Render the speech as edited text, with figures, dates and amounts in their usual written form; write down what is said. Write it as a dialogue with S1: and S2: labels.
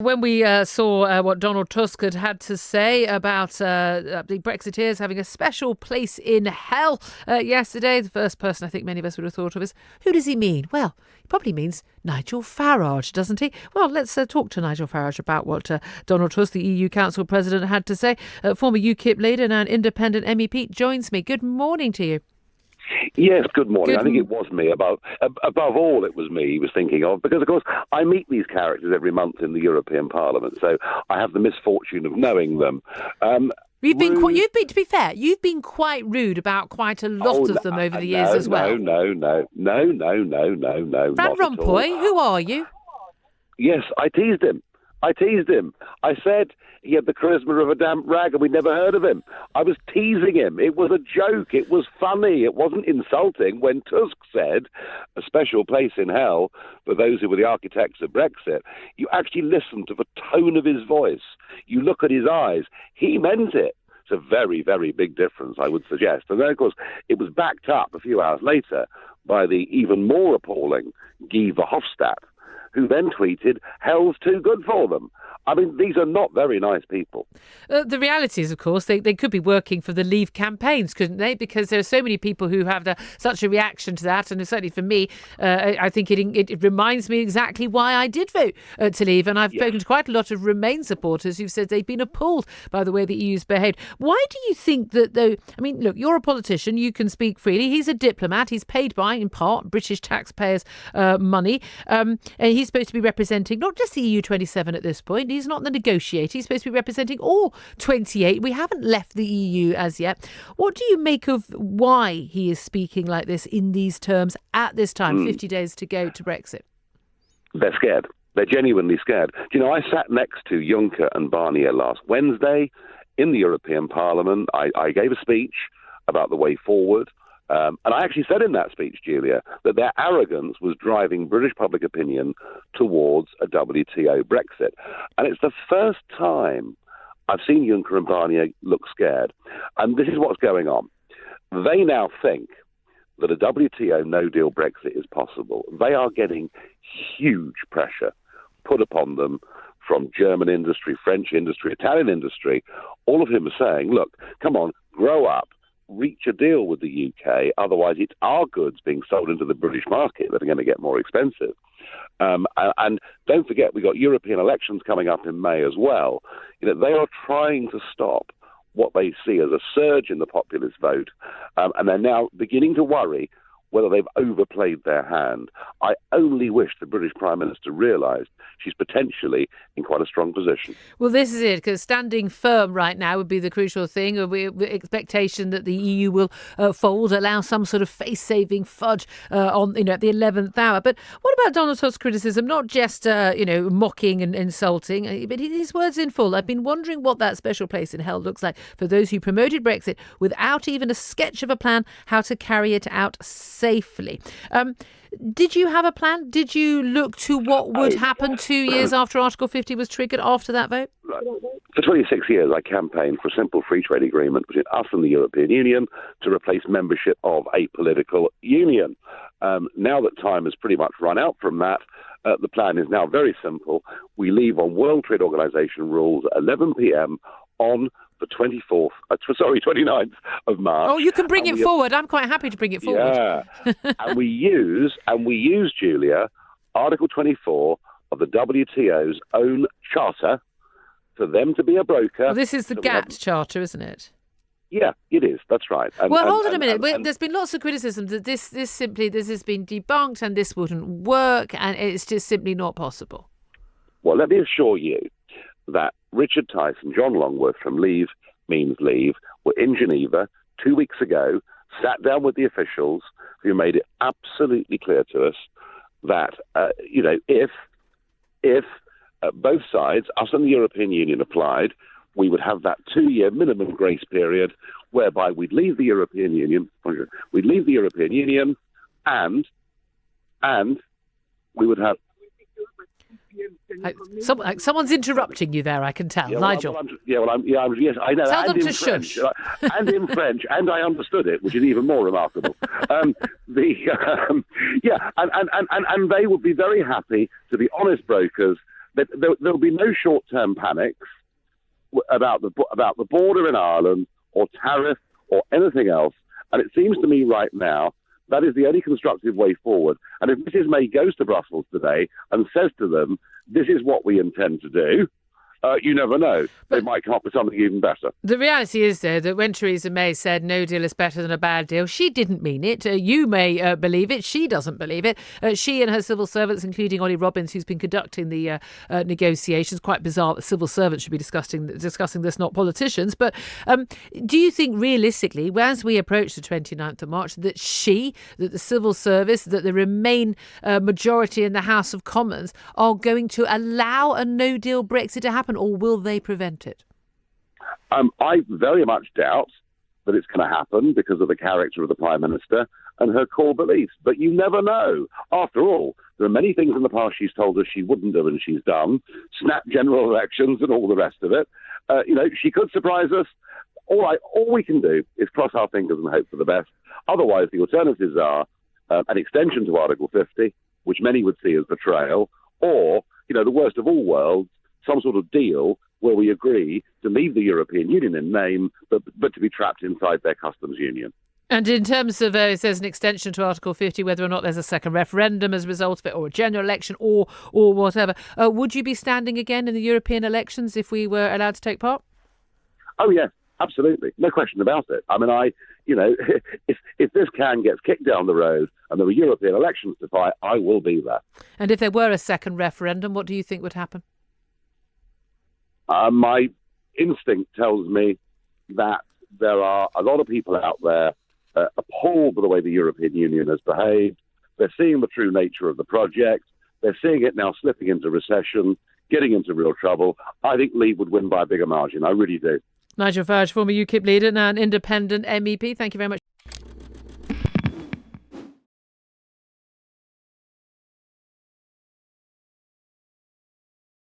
S1: When we saw what Donald Tusk had to say about the Brexiteers having a special place in hell yesterday, the first person I think many of us would have thought of is, who does he mean? Well, he probably means Nigel Farage, doesn't he? Well, let's talk to Nigel Farage about what Donald Tusk, the EU Council President, had to say. Former UKIP leader and an independent MEP joins me. Good morning to you.
S2: Yes, good morning. I think it was me. Above all, it was me he was thinking of, because, of course, I meet these characters every month in the European Parliament, so I have the misfortune of knowing them.
S1: You've been, to be fair, you've been quite rude about quite a lot of them over the years as well.
S2: No.
S1: Van Rompuy, who are you?
S2: Yes, I teased him. I said he had the charisma of a damp rag and we'd never heard of him. I was teasing him. It was a joke. It was funny. It wasn't insulting. When Tusk said a special place in hell for those who were the architects of Brexit, you actually listen to the tone of his voice. You look at his eyes. He meant it. It's a very, very big difference, I would suggest. And then, of course, it was backed up a few hours later by the even more appalling Guy Verhofstadt, who then tweeted, hell's too good for them. I mean, these are not very nice people.
S1: The reality is, of course, they could be working for the Leave campaigns, couldn't they? Because there are so many people who have such a reaction to that. And certainly for me, I think it reminds me exactly why I did vote to Leave. And I've spoken to quite a lot of Remain supporters who've said they've been appalled by the way the EU's behaved. Why do you think that, though? I mean, look, you're a politician. You can speak freely. He's a diplomat. He's paid by, in part, British taxpayers' money. And he's supposed to be representing not just the EU 27 at this point. He's not the negotiator. He's supposed to be representing all 28. We haven't left the EU as yet. What do you make of why he is speaking like this in these terms at this time, 50 days to go to Brexit?
S2: They're scared. They're genuinely scared. Do you know, I sat next to Juncker and Barnier last Wednesday in the European Parliament. I gave a speech about the way forward. And I actually said in that speech, Julia, that their arrogance was driving British public opinion towards a WTO Brexit. And it's the first time I've seen Juncker and Barnier look scared. And this is what's going on. They now think that a WTO no-deal Brexit is possible. They are getting huge pressure put upon them from German industry, French industry, Italian industry, all of whom are saying, look, come on, grow up. Reach a deal with the UK, otherwise it's our goods being sold into the British market that are going to get more expensive. And don't forget, we've got European elections coming up in May as well. You know, they are trying to stop what they see as a surge in the populist vote, and they're now beginning to worry whether they've overplayed their hand. I only wish the British Prime Minister realised she's potentially in quite a strong position.
S1: Well, this is it, because standing firm right now would be the crucial thing. The expectation that the EU will fold, allow some sort of face-saving fudge at the 11th hour. But what about Donald Tusk's criticism? Not just mocking and insulting, but his words in full. I've been wondering what that special place in hell looks like for those who promoted Brexit without even a sketch of a plan how to carry it out safely. Did you have a plan? Did you look to what would happen 2 years after Article 50 was triggered after that vote?
S2: For 26 years, I campaigned for a simple free trade agreement between us and the European Union to replace membership of a political union. Now that time has pretty much run out from that, the plan is now very simple. We leave on World Trade Organization rules at 11 p.m. on the 29th of March.
S1: Oh, you can bring it forward. I'm quite happy to bring it forward.
S2: Yeah. and we use, Julia, Article 24 of the WTO's own charter for them to be a broker.
S1: Well, this is the GATT charter, isn't it?
S2: Yeah, it is. That's right.
S1: Hold on a minute. There's been lots of criticism that this has been debunked and this wouldn't work and it's just simply not possible.
S2: Well, let me assure you that Richard Tice and John Longworth from Leave Means Leave were in Geneva 2 weeks ago, sat down with the officials who made it absolutely clear to us that, if both sides, us and the European Union, applied, we would have that 2-year minimum grace period whereby we'd leave the European Union, and we would have...
S1: Someone's interrupting you there, I can tell. Nigel.
S2: Yes, I know.
S1: Tell them to
S2: French,
S1: shush.
S2: And in French, and I understood it, which is even more remarkable. And they would be very happy to be honest brokers There'll be no short-term panics about the border in Ireland or tariff or anything else. And it seems to me right now that is the only constructive way forward. And if Mrs May goes to Brussels today and says to them, this is what we intend to do, you never know. They might come up with something even better.
S1: The reality is, though, that when Theresa May said no deal is better than a bad deal, she didn't mean it. You may believe it. She doesn't believe it. She and her civil servants, including Ollie Robbins, who's been conducting the negotiations, quite bizarre that civil servants should be discussing this, not politicians. But do you think realistically, as we approach the 29th of March, that the civil service, that the Remain majority in the House of Commons are going to allow a no-deal Brexit to happen? Or will they prevent it?
S2: I very much doubt that it's going to happen because of the character of the Prime Minister and her core beliefs. But you never know. After all, there are many things in the past she's told us she wouldn't do and she's done. Snap general elections and all the rest of it. She could surprise us. All we can do is cross our fingers and hope for the best. Otherwise, the alternatives are an extension to Article 50, which many would see as betrayal, or, the worst of all worlds, some sort of deal where we agree to leave the European Union in name, but to be trapped inside their customs union.
S1: And in terms of, if there's an extension to Article 50, whether or not there's a second referendum as a result of it, or a general election, or whatever, would you be standing again in the European elections if we were allowed to take part?
S2: Oh, yes, absolutely. No question about it. I mean, if this can gets kicked down the road and there are European elections to fight, I will be there.
S1: And if there were a second referendum, what do you think would happen?
S2: My instinct tells me that there are a lot of people out there appalled by the way the European Union has behaved. They're seeing the true nature of the project. They're seeing it now slipping into recession, getting into real trouble. I think Leave would win by a bigger margin. I really do.
S1: Nigel Farage, former UKIP leader, now an independent MEP. Thank you very much.